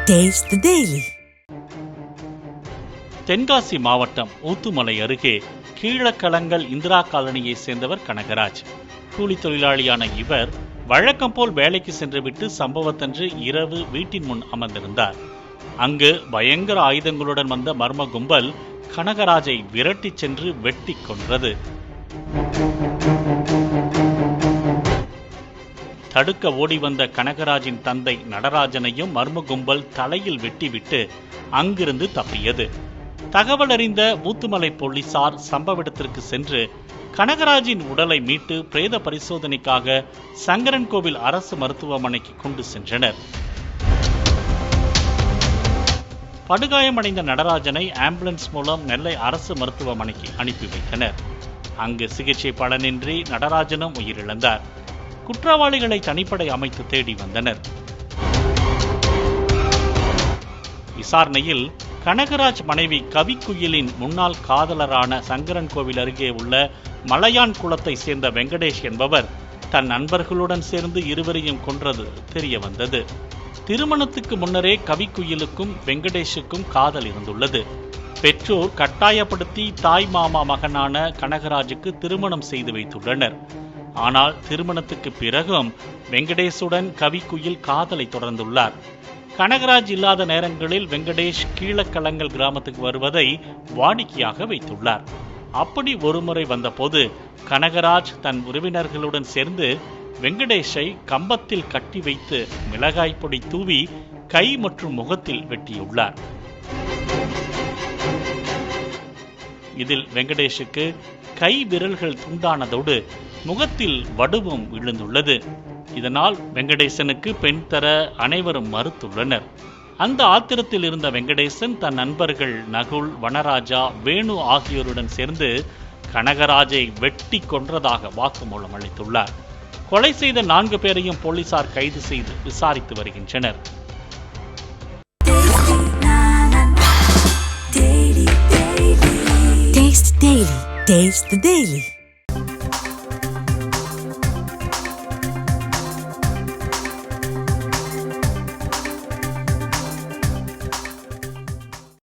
Taste the Daily. Tenkasi மாவட்டம் ஊத்துமலை அருகே கீழக்கலங்கல் இந்திரா காலனியை சேர்ந்தவர் கனகராஜ். கூலி தொழிலாளியான இவர் வழக்கம் போல் வேலைக்கு சென்றுவிட்டு சம்பவத்தன்று இரவு வீட்டின் முன் அமர்ந்திருந்தார். அங்கு பயங்கர ஆயுதங்களுடன் வந்த மர்ம கும்பல் கனகராஜை விரட்டி சென்று வெட்டி கொன்றது. தடுக்க ஓடி வந்த கனகராஜின் தந்தை நடராஜனையும் மர்ம கும்பல் தலையில் வெட்டிவிட்டு அங்கிருந்து தப்பியது. தகவல் அறிந்த ஊத்துமலை போலீசார் சம்பவ இடத்திற்கு சென்று கனகராஜின் உடலை மீட்டு பிரேத பரிசோதனைக்காக சங்கரன்கோவில் அரசு மருத்துவமனைக்கு கொண்டு சென்றனர். படுகாயமடைந்த நடராஜனை ஆம்புலன்ஸ் மூலம் நெல்லை அரசு மருத்துவமனைக்கு அனுப்பி வைத்தனர். அங்கு சிகிச்சை பலனின்றி நடராஜனும் உயிரிழந்தார். குற்றவாளிகளை தனிப்படை அமைத்து தேடி வந்தனர். விசாரணையில் கனகராஜ் மனைவி கவிக்குயிலின் முன்னாள் காதலரான சங்கரன்கோவில் அருகே உள்ள மலையான் குளத்தை சேர்ந்த வெங்கடேஷ் என்பவர் தன் நண்பர்களுடன் சேர்ந்து இருவரையும் கொன்றது தெரிய வந்தது. திருமணத்துக்கு முன்னரே கவிக்குயிலுக்கும் வெங்கடேஷுக்கும் காதல் இருந்துள்ளது. பெற்றோர் கட்டாயப்படுத்தி தாய் மாமா மகனான கனகராஜுக்கு திருமணம் செய்து வைத்துள்ளனர். ஆனால் திருமணத்துக்கு பிறகும் வெங்கடேஷுடன் கவிக்குயில் காதலை தொடர்ந்துள்ளார். கனகராஜ் இல்லாத நேரங்களில் வெங்கடேஷ் கீழக்கலங்கல் கிராமத்துக்கு வருவதை வாடிக்கையாக வைத்துள்ளார். அப்படி ஒருமுறை வந்தபோது கனகராஜ் தன் உறவினர்களுடன் சேர்ந்து வெங்கடேஷை கம்பத்தில் கட்டி வைத்து மிளகாய் பொடி தூவி கை மற்றும் முகத்தில் வெட்டியுள்ளார். இதில் வெங்கடேஷுக்கு கை விரல்கள் துண்டானதோடு முகத்தில் வடுவும் விழுந்துள்ளது. இதனால் வெங்கடேசனுக்கு பெண் தர அனைவரும் மறுத்துள்ளனர். அந்த ஆத்திரத்தில் இருந்த வெங்கடேசன் தன் நண்பர்கள் நகுல், வனராஜா, வேணு ஆகியோருடன் சேர்ந்து கனகராஜை வெட்டி கொன்றதாக வாக்குமூலம் அளித்துள்ளார். கொலை செய்த 4 பேரையும் போலீசார் கைது செய்து விசாரித்து வருகின்றனர். Taste the Daily.